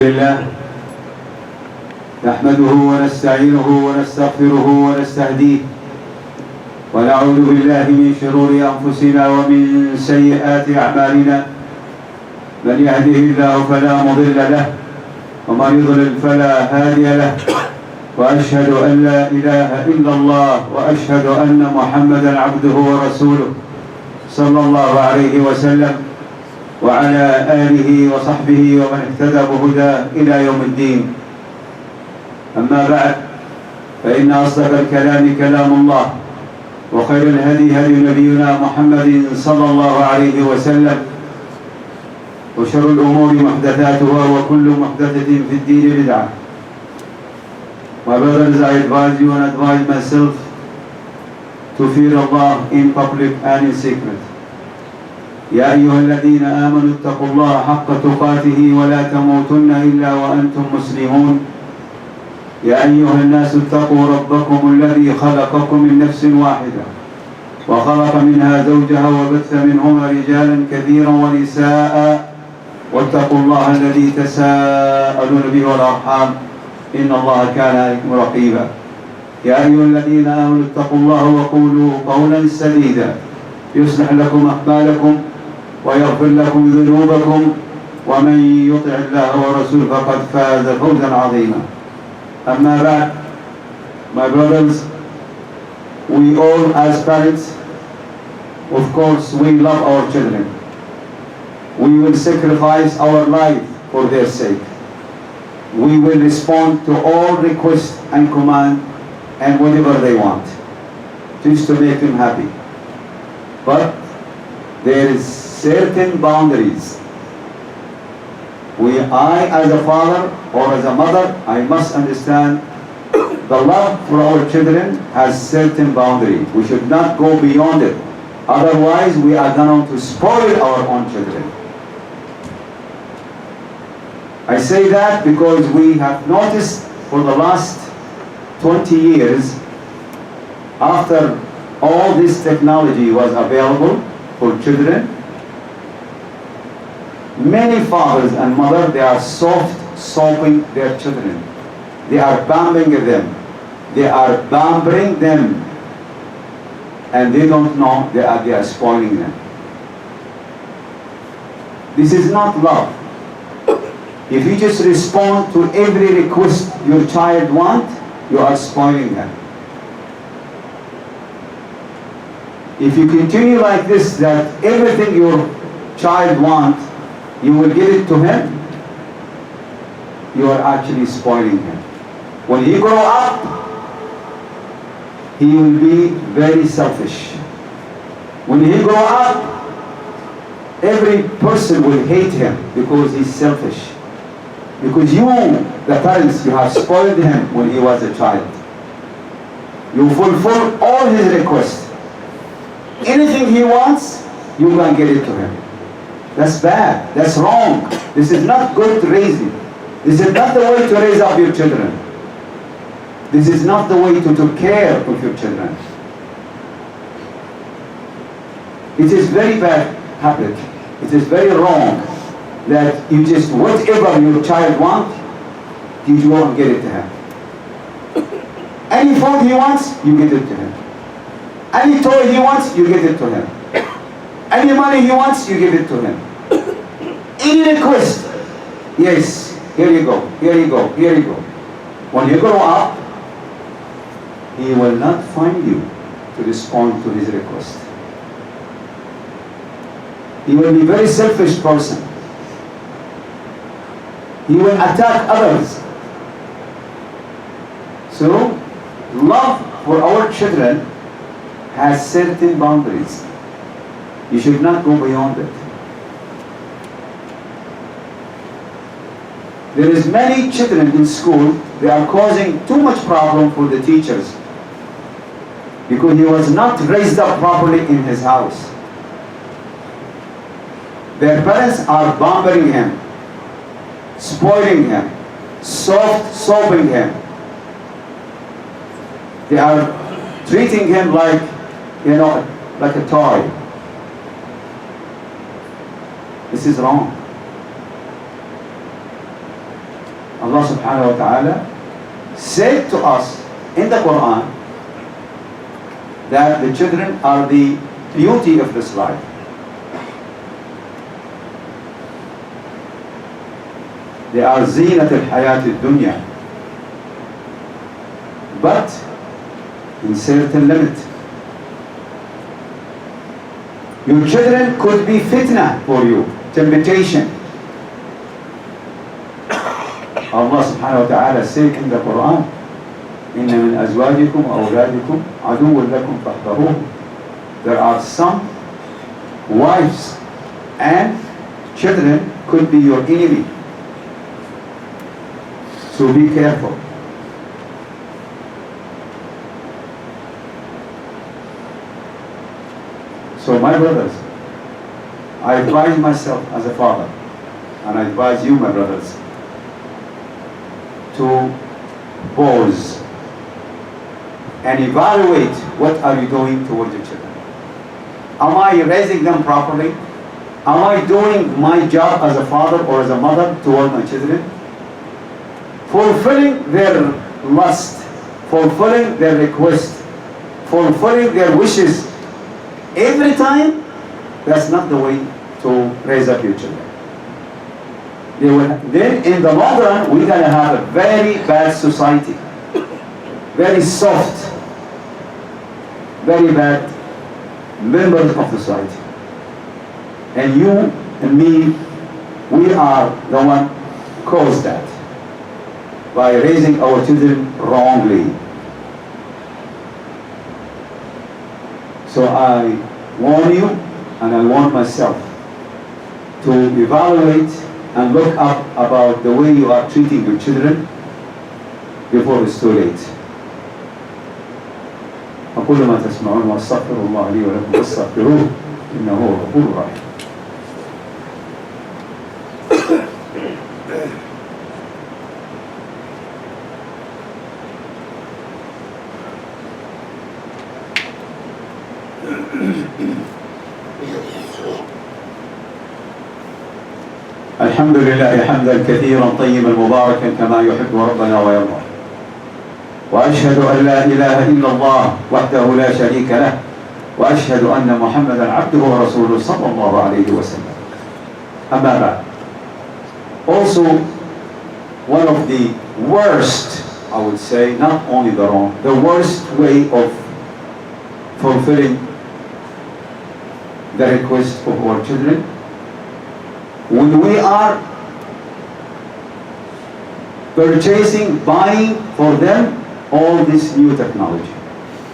لله نحمده ونستعينه ونستغفره ونستهديه ونعوذ بالله من شرور أنفسنا ومن سيئات أعمالنا. من يهده الله فلا مضل له ومن يضلل فلا هادي له، وأشهد أن لا إله إلا الله وأشهد أن محمدا عبده ورسوله صلى الله عليه وسلم وعلى آله وصحبه ومن اهتدى بهداه إلى يوم الدين. أما بعد، فإن أصدق الكلام كلام الله، وخير الهدي هدي نبينا محمد صلى الله عليه وسلم، وشر الأمور محدثاتها وكل محدثة في الدين بدعة. My brothers, I advise you and advise myself to fear Allah in public and in secret. يا أيها الذين آمنوا اتقوا الله حق تقاته ولا تموتن إلا وأنتم مسلمون. يا أيها الناس اتقوا ربكم الذي خلقكم من نفس واحدة وخلق منها زوجها وبث منهما رجالا كثيرا ونساء، واتقوا الله الذي تساءلون به والأرحام إن الله كان عليكم رقيبا. يا أيها الذين آمنوا اتقوا الله وقولوا قولا سديدا يصلح لكم أعمالكم ويغفر لكم ذنوبكم، ومن يطع الله ورسوله فقد فاز فوزا عظيما. أما بعد, my brothers, we all as parents, of course, we love our children. We will sacrifice our life for their sake. We will respond to all requests and command and whatever they want, just to make them happy. But there is certain boundaries. I as a father or as a mother, I must understand the love for our children has certain boundary. We should not go beyond it. Otherwise, we are going to spoil our own children. I say that because we have noticed for the last 20 years, after all this technology was available for children, many fathers and mothers, they are soft-soaping their children. They are bambing them. They are pampering them. And they don't know they are spoiling them. This is not love. If you just respond to every request your child wants, you are spoiling them. If you continue like this, that everything your child wants, you will give it to him, you are actually spoiling him. When he grow up, he will be very selfish. When he grow up, every person will hate him because he's selfish. Because you, the parents, you have spoiled him when he was a child. You fulfill all his requests. Anything he wants, you can get it to him. That's bad. That's wrong. This is not good raising. This is not the way to raise up your children. This is not the way to take care of your children. It is very bad habit. It is very wrong that you just, whatever your child wants, you go and get it to him. Any food he wants, you get it to him. Any toy he wants, you give it to him. Any money he wants, you give it to him. Any request, yes, here you go, here you go, here you go. When you grow up, he will not find you to respond to his request. He will be a very selfish person. He will attack others. So, love for our children has certain boundaries. You should not go beyond it. There is many children in school, they are causing too much problem for the teachers because he was not raised up properly in his house. Their parents are bombarding him, spoiling him, soft-soaping him. They are treating him like, like a toy. This is wrong. Allah subhanahu wa ta'ala said to us in the Quran that the children are the beauty of this life. They are zinat al-hayat al-dunya, but in certain limit. Your children could be fitna for you, temptation. Allah subhanahu wa ta'ala said in the Quran, إِنَّ مِنْ أَزْوَاجِكُمْ وَأَوْلَادِكُمْ عَدُوٌّ لَكُمْ فَاحْذَرُوهُ. There are some wives and children could be your enemy. So be careful. So my brothers, I advise myself as a father, and I advise you, my brothers, to pause and evaluate what are you doing towards your children. Am I raising them properly? Am I doing my job as a father or as a mother towards my children? Fulfilling their lust, fulfilling their request, fulfilling their wishes every time? That's not the way to raise up your children. Then in the long run, we're going to have a very bad society, very soft, very bad members of society. And you and me, we are the one who caused that by raising our children wrongly. So I warn you, and I warn myself, to evaluate and look up about the way you are treating your children before it's too late. أقول ما تسمعون وأستغفر الله لي ولكم فاستغفروه إنه هو الغفور الرحيم. الحمد لله حمدا كثيرا طيبا مباركا كما يحب ربنا ويرضى، وأشهد أن لا إله إلا الله وحده لا شريك له، وأشهد أن محمدا عبده ورسوله صلى الله عليه وسلم. أما بعد. Also, one of the worst, I would say, not only the wrong, the worst way of fulfilling the request of our children, when we are purchasing, buying for them all this new technology,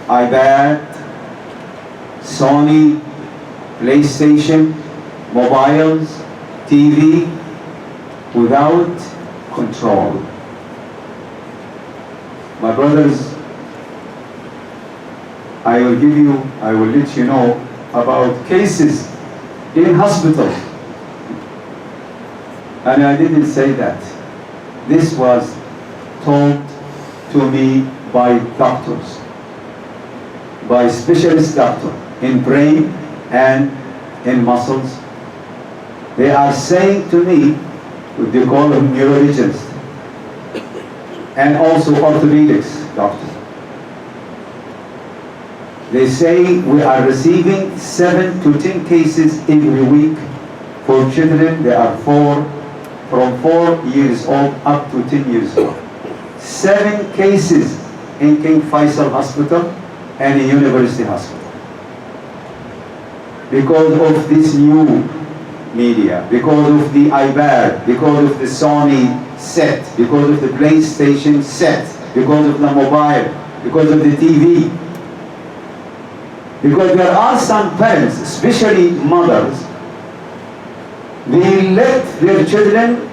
iPad, Sony, PlayStation, mobiles, TV, without control. My brothers, I will let you know about cases in hospitals. And I didn't say that. This was told to me by doctors, by specialist doctors in brain and in muscles. They are saying to me, they call them neurologists, and also orthopedics doctors. They say we are receiving 7 to 10 cases every week for children. They are from 4 years old up to 10 years old. 7 cases in King Faisal Hospital and in University Hospital. Because of this new media, because of the iPad, because of the Sony set, because of the PlayStation set, because of the mobile, because of the TV. Because there are some parents, especially mothers, they let their children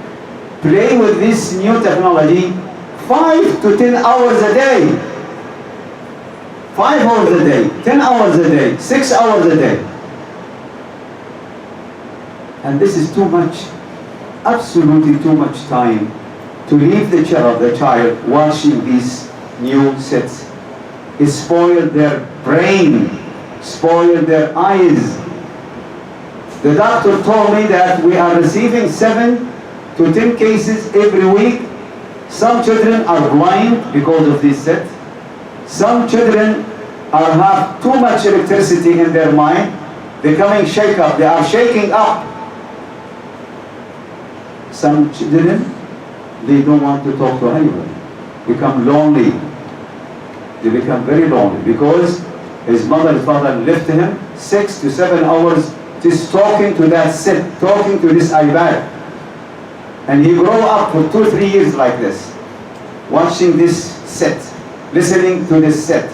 play with this new technology 5 to 10 hours a day. 5 hours a day, 10 hours a day, 6 hours a day. And this is too much, absolutely too much time to leave the child watching these new sets. It spoiled their brain, spoiled their eyes. The doctor told me that we are receiving 7 to 10 cases every week Some children are blind because of this set. Some children have too much electricity in their mind, becoming shake up. They are shaking up. Some children, they don't want to talk to anyone. Become lonely. They become very lonely because his mother and father left him 6 to 7 hours just talking to that set, talking to this iPad. And he grew up for 2-3 years like this, watching this set, listening to this set,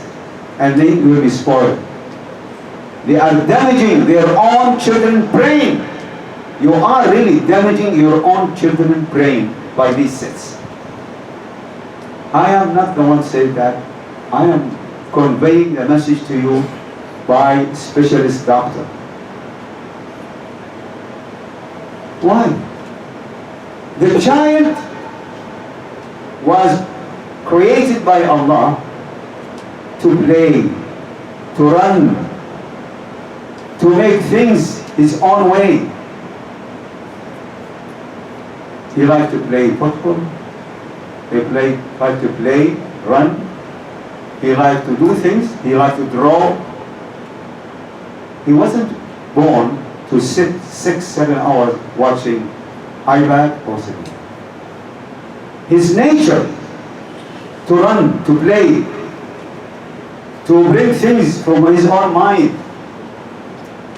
and they will be spoiled. They are damaging their own children's brain. You are really damaging your own children's brain by these sets. I am not the one saying that. I am conveying the message to you by specialist doctor. Why? The child was created by Allah to play, to run, to make things his own way. He liked to play football. He liked to play, run. He liked to do things. He liked to draw. He wasn't born to sit 6-7 hours watching iPad or something. His nature to run, to play, to bring things from his own mind,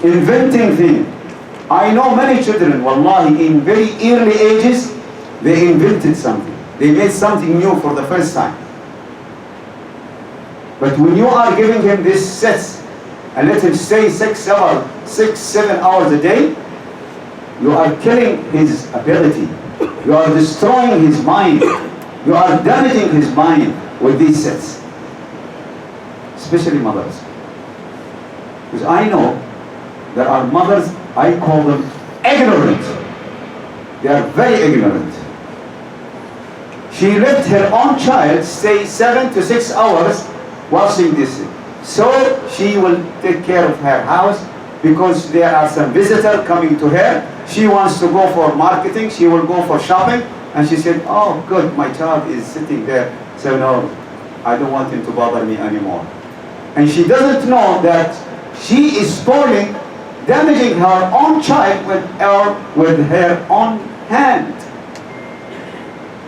inventing things. I know many children, wallahi, in very early ages, they invented something. They made something new for the first time. But when you are giving him this sets and let him stay 6-7 hours a day, you are killing his ability. You are destroying his mind. You are damaging his mind with these sets. Especially mothers. Because I know there are mothers, I call them ignorant. They are very ignorant. She let her own child stay 7 to 6 hours watching this. So she will take care of her house because there are some visitors coming to her. She wants to go for marketing, she will go for shopping, and she said, oh good, my child is sitting there 7 hours. I don't want him to bother me anymore. And she doesn't know that she is spoiling, damaging her own child with her own hand,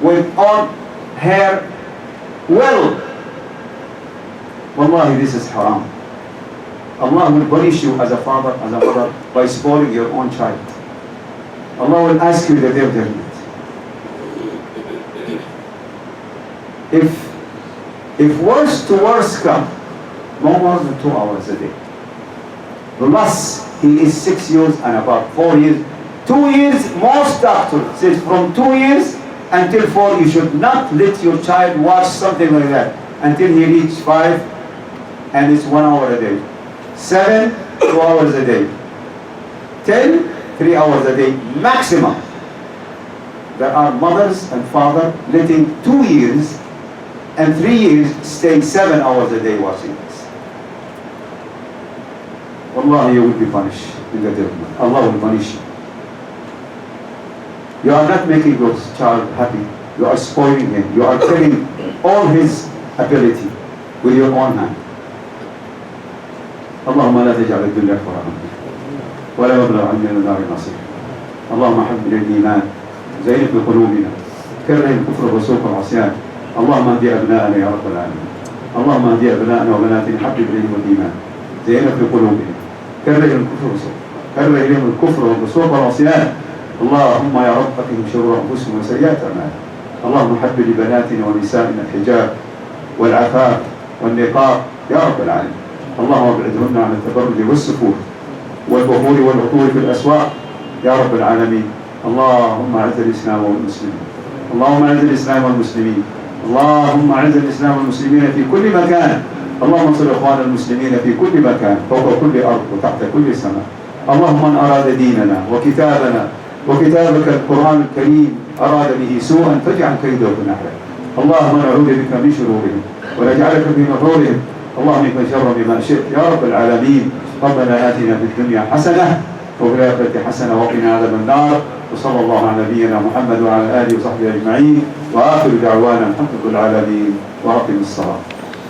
with on her will. Wallahi, this is haram. Allah will punish you as a father, as a mother, by spoiling your own child. Allah will ask you the day of judgment. If worse to worse come, no more than 2 hours a day. Plus, he is 6 years and above, 4 years. 2 years, most doctors says from 2 years until 4, you should not let your child watch something like that until he reaches 5, and it's 1 hour a day. 7, 2 hours a day. 10, 3 hours a day maximum. There are mothers and fathers letting 2 years and 3 years stay 7 hours a day watching this. Wallahi, you will be punished in the judgment. Allah will punish you. You are not making your child happy. You are spoiling him. You are killing all his ability with your own hand. اللهم لا تجعل الدنيا أكبر همنا ولا مبلغ علمنا إلى النار مصيرنا. اللهم حبب الإيمان زين في قلوبنا كره الكفر والفسوق والعصيان. اللهم اهد أبناءنا يا رب العالمين. اللهم اهد أبناءنا وبناتنا حبب إليهم الإيمان زين في قلوبنا كره الكفر والفسوق كره إليهم الكفر والفسوق والعصيان. اللهم يا رب قهم شرور أنفسهم وسيئات أعمالهم. اللهم حبب لبناتنا ونسائنا الحجاب والعفاف والنقاب يا رب العالمين. اللهم ابعدهن عن التبرج والسفور والبخور والعطور في الأسواق يا رب العالمين. اللهم أعز الإسلام والمسلمين. اللهم أعز الإسلام والمسلمين. اللهم أعز الإسلام والمسلمين في كل مكان. اللهم انصر إخوان المسلمين في كل مكان فوق كل أرض وتحت كل سماء. اللهم من أراد ديننا وكتابنا وكتابك القرآن الكريم أراد به سوءا فاجعل كيده في نحره. اللهم نعوذ بك من شرورهم ونجعلك في نحورهم. اللهم اكفنا شر بما شئت يا رب العالمين. ربنا آتنا في الدنيا حسنة وفي الآخرة حسنة وقنا عذاب النار. وصلى الله على نبينا محمد وعلى آله وصحبه أجمعين. وآخر دعوانا الحمد لله العالمين وأقم الصلاة.